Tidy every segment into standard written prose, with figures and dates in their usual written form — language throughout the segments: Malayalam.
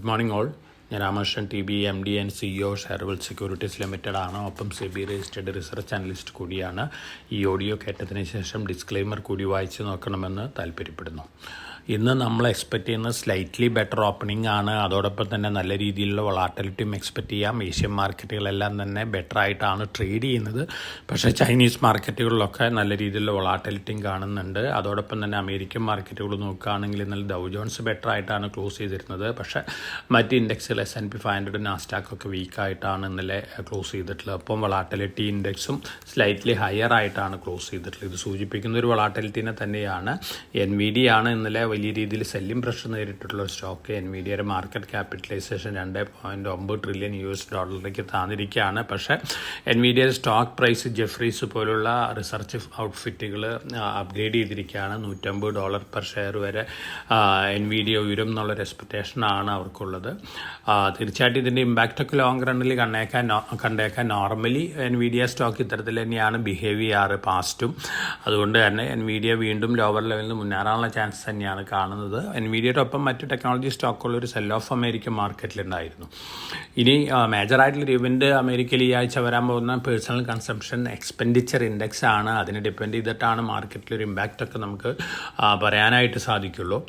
Good morning all. ഞാൻ Ramakrishnan T B M D and CEO Sharewell securities limited ആണ്. ഒപ്പം സെബി രജിസ്റ്റേർഡ് റിസർച്ച് അനലിസ്റ്റ് കൂടിയാണ്. ഈ ഓഡിയോ കേട്ടതിന് ശേഷം ഡിസ്ക്ലെയിമർ കൂടി വായിച്ച് നോക്കണമെന്ന് താല്പര്യപ്പെടുന്നു. ഇന്ന് നമ്മൾ എക്സ്പെക്റ്റ് ചെയ്യുന്നത് സ്ലൈറ്റ്ലി ബെറ്റർ ഓപ്പണിംഗ് ആണ്. അതോടൊപ്പം തന്നെ നല്ല രീതിയിലുള്ള വൊളാറ്റിലിറ്റിയും എക്സ്പെക്റ്റ് ചെയ്യാം. ഏഷ്യൻ മാർക്കറ്റുകളെല്ലാം തന്നെ ബെറ്റർ ആയിട്ടാണ് ട്രേഡ് ചെയ്യുന്നത്. പക്ഷേ ചൈനീസ് മാർക്കറ്റുകളിലൊക്കെ നല്ല രീതിയിലുള്ള വൊളാറ്റിലിറ്റിയും കാണുന്നുണ്ട്. അതോടൊപ്പം തന്നെ അമേരിക്കൻ മാർക്കറ്റുകൾ നോക്കുകയാണെങ്കിൽ ഇന്നലെ ഡൗ ജോൺസ് ബെറ്റർ ആയിട്ടാണ് ക്ലോസ് ചെയ്തിരുന്നത്. പക്ഷേ മറ്റ് ഇൻഡെക്സുകൾ S&P 500 നാസ്ഡാക്ക് ഒക്കെ വീക്കായിട്ടാണ് ഇന്നലെ ക്ലോസ് ചെയ്തിട്ടുള്ളത്. അപ്പം വൊളാറ്റിലിറ്റി ഇൻഡെക്സും സ്ലൈറ്റ്ലി ഹയർ ആയിട്ടാണ് ക്ലോസ് ചെയ്തിട്ടുള്ളത്. ഇത് സൂചിപ്പിക്കുന്ന ഒരു വൊളാറ്റിലിറ്റിനെ തന്നെയാണ്. NVIDIA ആണ് ഇന്നലെ വലിയ രീതിയിൽ സെല്ലിംഗ് പ്രഷർ നേരിട്ടിട്ടുള്ള ഒരു സ്റ്റോക്ക്. NVIDIAയുടെ മാർക്കറ്റ് ക്യാപിറ്റലൈസേഷൻ $2.9 ട്രില്യൺ താന്നിരിക്കുകയാണ്. പക്ഷേ NVIDIAയുടെ സ്റ്റോക്ക് പ്രൈസ് ജെഫ്രീസ് പോലുള്ള റിസർച്ച് ഔട്ട്ഫിറ്റുകൾ അപ്ഗ്രേഡ് ചെയ്തിരിക്കുകയാണ്. $150 പെർ ഷെയർ വരെ NVIDIA ഉയരും എന്നുള്ളൊരു എക്സ്പെക്റ്റേഷനാണ് അവർക്കുള്ളത്. തീർച്ചയായിട്ടും ഇതിൻ്റെ ഇമ്പാക്റ്റൊക്കെ ലോങ് റണ്ണിൽ കണ്ടേക്കാൻ നോർമലി NVIDIA സ്റ്റോക്ക് ഇത്തരത്തിൽ തന്നെയാണ് ബിഹേവ് ചെയ്യാറ് പാസ്റ്റും. അതുകൊണ്ട് തന്നെ NVIDIA വീണ്ടും ലോവർ ലെവലിൽ നിന്ന് മുന്നേറാനുള്ള ചാൻസ് തന്നെയാണ് കാണുന്നത്. NVIDIAയുടെ ഒപ്പം മറ്റ് ടെക്നോളജി സ്റ്റോക്കുള്ളൊരു സെൽ ഓഫ് അമേരിക്കൻ മാർക്കറ്റിലുണ്ടായിരുന്നു. ഇനി മേജറായിട്ടുള്ളൊരു ഇവൻറ്റ് അമേരിക്കയിൽ ഈ ആഴ്ച വരാൻ പോകുന്ന പേഴ്സണൽ കൺസംഷൻ എക്സ്പെൻഡിച്ചർ ഇൻഡെക്സ് ആണ്. അതിനെ ഡിപ്പെൻഡ് ചെയ്തിട്ടാണ് മാർക്കറ്റിലൊരു ഇമ്പാക്റ്റൊക്കെ നമുക്ക് പറയാനായിട്ട് സാധിക്കുള്ളൂ.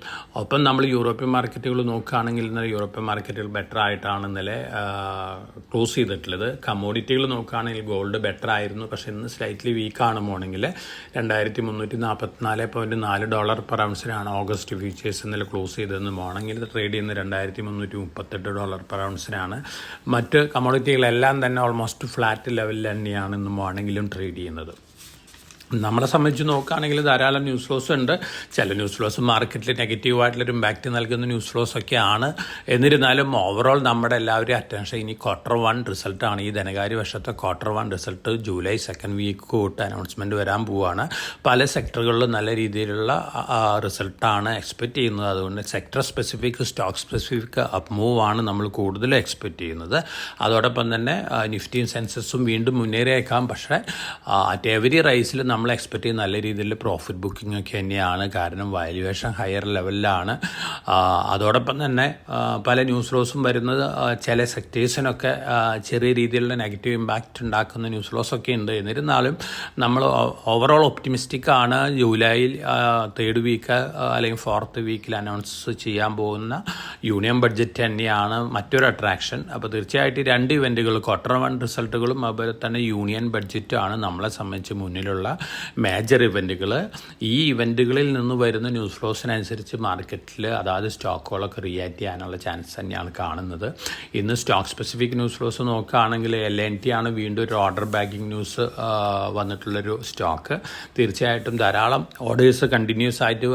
ഒപ്പം നമ്മൾ യൂറോപ്യൻ മാർക്കറ്റുകൾ നോക്കുകയാണെങ്കിൽ ഇന്നലെ യൂറോപ്യൻ മാർക്കറ്റുകൾ ബെറ്റർ ആയിട്ടാണ് ഇന്നലെ ക്ലോസ് ചെയ്തിട്ടുള്ളത്. കമ്മോഡിറ്റികൾ നോക്കുകയാണെങ്കിൽ ഗോൾഡ് ബെറ്റർ ആയിരുന്നു. പക്ഷേ ഇന്ന് സ്ലൈറ്റ്ലി വീക്കാണ്. മോർണിംഗിൽ $2344.4 പെർ ഔൺസിനാണ് ഓഗസ്റ്റ് ഫ്യൂച്ചേഴ്സ് ഇന്നലെ ക്ലോസ് ചെയ്തതെന്ന്. മോർണിംഗിൽ ട്രേഡ് ചെയ്യുന്ന $2338 പെർ ഔൺസിനാണ്. മറ്റ് കമ്മോഡിറ്റികളെല്ലാം തന്നെ ഓൾമോസ്റ്റ് ഫ്ലാറ്റ് ലെവലിൽ തന്നെയാണ് ഇന്ന് മോർണിംഗിലും ട്രേഡ് ചെയ്യുന്നത്. നമ്മളെ സംബന്ധിച്ച് നോക്കുകയാണെങ്കിൽ ധാരാളം ന്യൂസ് ഫ്ലോസ് ഉണ്ട്. ചില ന്യൂസ് ഫ്ലോസ് മാർക്കറ്റിൽ നെഗറ്റീവായിട്ടുള്ളൊരു ഇമ്പാക്റ്റ് നൽകുന്ന ന്യൂസ് ഫ്ലോസ് ഒക്കെയാണ്. എന്നിരുന്നാലും ഓവറോൾ നമ്മുടെ എല്ലാവരും അറ്റൻഷൻ ഇനി Q1 റിസൾട്ടാണ്. ഈ ധനകാര്യ വർഷത്തെ Q1 result July second week തൊട്ട് അനൗൺസ്മെൻറ്റ് വരാൻ പോവുകയാണ്. പല സെക്ടറുകളിലും നല്ല രീതിയിലുള്ള റിസൾട്ടാണ് എക്സ്പെക്റ്റ് ചെയ്യുന്നത്. അതുകൊണ്ട് sector specific stock specific up move ആണ് നമ്മൾ കൂടുതൽ എക്സ്പെക്റ്റ് ചെയ്യുന്നത്. അതോടൊപ്പം തന്നെ നിഫ്റ്റിയും സെൻസസും വീണ്ടും മുന്നേറിയേക്കാം. പക്ഷേ അറ്റ് എവരി റൈസിൽ നമ്മൾ എക്സ്പെക്ട് ചെയ്യുന്ന നല്ല രീതിയിൽ പ്രോഫിറ്റ് ബുക്കിംഗ് ഒക്കെ തന്നെയാണ്. കാരണം വാല്യുവേഷൻ ഹയർ ലെവലിലാണ്. അതോടൊപ്പം തന്നെ പല ന്യൂസ് ഫ്ലോസും വരുന്നത് ചില സെക്ടേഴ്സിനൊക്കെ ചെറിയ രീതിയിലുള്ള നെഗറ്റീവ് ഇമ്പാക്റ്റ് ഉണ്ടാക്കുന്ന ന്യൂസ് ഫ്ലോസൊക്കെ ഉണ്ട്. എന്നിരുന്നാലും നമ്മൾ ഓവറോൾ ഒപ്റ്റിമിസ്റ്റിക് ആണ്. ജൂലൈയിൽ തേർഡ് വീക്ക് അല്ലെങ്കിൽ ഫോർത്ത് വീക്കിൽ അനൗൺസ് ചെയ്യാൻ പോകുന്ന യൂണിയൻ ബഡ്ജറ്റ് തന്നെയാണ് മറ്റൊരു അട്രാക്ഷൻ. അപ്പോൾ തീർച്ചയായിട്ടും രണ്ട് ഇവൻറ്റുകൾ Q1 റിസൾട്ടുകളും അതുപോലെ തന്നെ യൂണിയൻ ബഡ്ജറ്റുമാണ് നമ്മളെ സംബന്ധിച്ച് മുന്നിലുള്ള മേജർ ഇവൻറ്റുകൾ. ഈ ഇവൻറ്റുകളിൽ നിന്ന് വരുന്ന ന്യൂസ് ഫ്ലോസിനനുസരിച്ച് മാർക്കറ്റിൽ അതായത് സ്റ്റോക്കുകളൊക്കെ റിയാക്ട് ചെയ്യാനുള്ള ചാൻസ് തന്നെയാണ് കാണുന്നത്. ഇന്ന് സ്റ്റോക്ക് സ്പെസിഫിക് ന്യൂസ് ഫ്ലോസ് നോക്കുകയാണെങ്കിൽ LNT ആണ് വീണ്ടും ഒരു ഓർഡർ ബാഗിങ് ന്യൂസ് വന്നിട്ടുള്ളൊരു സ്റ്റോക്ക്. തീർച്ചയായിട്ടും ധാരാളം ഓർഡേഴ്സ് കണ്ടിന്യൂസ് ആയിട്ട്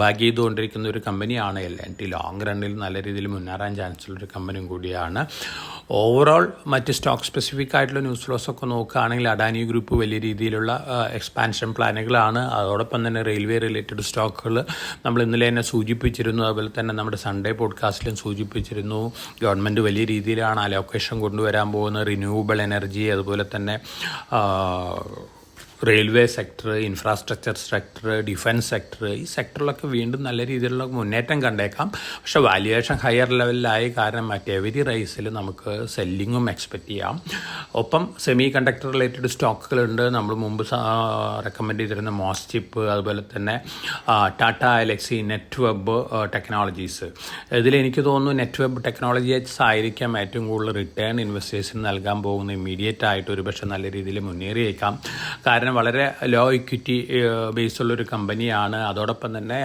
ബാഗ് ചെയ്തുകൊണ്ടിരിക്കുന്ന ഒരു കമ്പനിയാണ് LNT. ലോങ് റണ്ണിൽ നല്ല രീതിയിൽ മുന്നേറാൻ ചാൻസ് ഉള്ളൊരു കമ്പനിയും കൂടിയാണ്. ഓവറോൾ മറ്റ് സ്റ്റോക്ക് സ്പെസിഫിക് ആയിട്ടുള്ള ന്യൂസ് ഫ്ലോസ് ഒക്കെ നോക്കുകയാണെങ്കിൽ അഡാനി ഗ്രൂപ്പ് വലിയ രീതിയിലുള്ള എക്സ്പാൻഷൻ പ്ലാനുകളാണ്. അതോടൊപ്പം തന്നെ റെയിൽവേ റിലേറ്റഡ് സ്റ്റോക്കുകൾ നമ്മൾ ഇന്നലെ തന്നെ സൂചിപ്പിച്ചിരുന്നു. അതുപോലെ തന്നെ നമ്മുടെ സൺഡേ പോഡ്കാസ്റ്റിലും സൂചിപ്പിച്ചിരുന്നു. ഗവൺമെൻറ് വലിയ രീതിയിലാണ് അലോക്കേഷൻ കൊണ്ടുവരാൻ പോകുന്നത്. റിന്യൂവബിൾ എനർജി, അതുപോലെ തന്നെ railway sector, infrastructure sector, defence sector, ഈ സെക്ടറിലൊക്കെ വീണ്ടും നല്ല രീതിയിലുള്ള മുന്നേറ്റം കണ്ടേക്കാം. പക്ഷേ വാല്യുവേഷൻ ഹയർ ലെവലിലായി. കാരണം മറ്റെവരി റൈസിൽ നമുക്ക് സെല്ലിങ്ങും എക്സ്പെക്റ്റ് ചെയ്യാം. ഒപ്പം സെമി കണ്ടക്ടർ റിലേറ്റഡ് സ്റ്റോക്കുകളുണ്ട്. നമ്മൾ മുമ്പ് റെക്കമെൻഡ് ചെയ്തിരുന്ന മോസ്ചിപ്പ്, അതുപോലെ തന്നെ ടാറ്റ എലക്സി, നെറ്റ്വെബ് ടെക്നോളജീസ്. ഇതിലെനിക്ക് തോന്നുന്നു നെറ്റ്വെബ് ടെക്നോളജീസ് ആയിരിക്കാം ഏറ്റവും കൂടുതൽ റിട്ടേൺ ഇൻവെസ്റ്റേഴ്സിന് നൽകാൻ പോകുന്ന ഇമ്മീഡിയറ്റ് ആയിട്ട് ഒരു പക്ഷേ നല്ല രീതിയിൽ മുന്നേറിയേക്കാം. കാരണം വളരെ ലോ ഇക്വിറ്റി ബേസുള്ളൊരു കമ്പനിയാണ്. അതോടൊപ്പം തന്നെ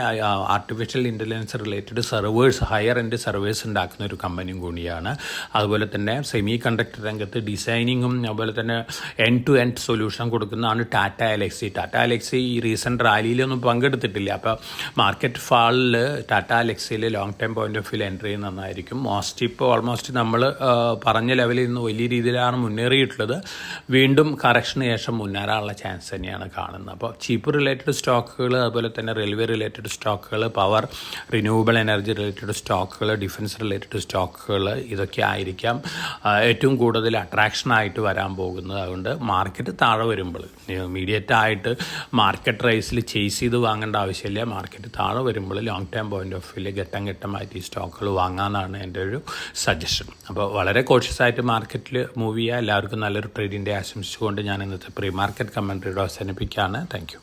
artificial intelligence related servers, higher end servers ഉണ്ടാക്കുന്ന ഒരു കമ്പനിയും കൂടിയാണ്. അതുപോലെ തന്നെ സെമി കണ്ടക്ടർ രംഗത്ത് ഡിസൈനിങ്ങും അതുപോലെ തന്നെ എൻഡ് ടു എൻഡ് സൊല്യൂഷൻ കൊടുക്കുന്നതാണ് ടാറ്റ എലക്സി. ടാറ്റ എലക്സി ഈ റീസെൻറ്റ് റാലിയിലൊന്നും പങ്കെടുത്തിട്ടില്ല. അപ്പോൾ മാർക്കറ്റ് ഫാളിൽ ടാറ്റ എലക്സിയിൽ long time point of view entry നന്നായിരിക്കും. മോസ്റ്റിപ്പ് ഓൾമോസ്റ്റ് നമ്മൾ പറഞ്ഞ ലെവലിൽ നിന്ന് വലിയ രീതിയിലാണ് മുന്നേറിയിട്ടുള്ളത്. വീണ്ടും കറക്ഷന് ശേഷം മുന്നേറാനുള്ള ചാൻസ് ചാൻസ് തന്നെയാണ് കാണുന്നത്. അപ്പോൾ ചീപ്പ് റിലേറ്റഡ് സ്റ്റോക്കുകൾ, അതുപോലെ തന്നെ റെയിൽവേ റിലേറ്റഡ് സ്റ്റോക്കുകൾ, പവർ, റിന്യൂവബിൾ എനർജി റിലേറ്റഡ് സ്റ്റോക്കുകൾ, ഡിഫൻസ് റിലേറ്റഡ് സ്റ്റോക്കുകൾ, ഇതൊക്കെ ആയിരിക്കാം ഏറ്റവും കൂടുതൽ അട്രാക്ഷനായിട്ട് വരാൻ പോകുന്നത്. അതുകൊണ്ട് മാർക്കറ്റ് താഴെ വരുമ്പോൾ ഇമീഡിയറ്റ് ആയിട്ട് മാർക്കറ്റ് റൈസിൽ ചേസ് ചെയ്ത് വാങ്ങേണ്ട ആവശ്യമില്ല. മാർക്കറ്റ് താഴെ വരുമ്പോൾ ലോങ് ടേം പോയിന്റ് ഓഫ് വ്യൂവിൽ ഘട്ടമായിട്ട് ഈ സ്റ്റോക്കുകൾ വാങ്ങാമെന്നാണ് എൻ്റെ ഒരു സജഷൻ. അപ്പോൾ വളരെ കോഷ്യസ് ആയിട്ട് മാർക്കറ്റിൽ മൂവ് ചെയ്യുക. എല്ലാവർക്കും നല്ലൊരു ട്രേഡിംഗ് ഡേ ആശംസിച്ചുകൊണ്ട് ഞാൻ ഇന്നത്തെ പ്രീ മാർക്കറ്റ് കമൻട്രിയുടെ അവസാനിപ്പിക്കുകയാണ്. Thank you.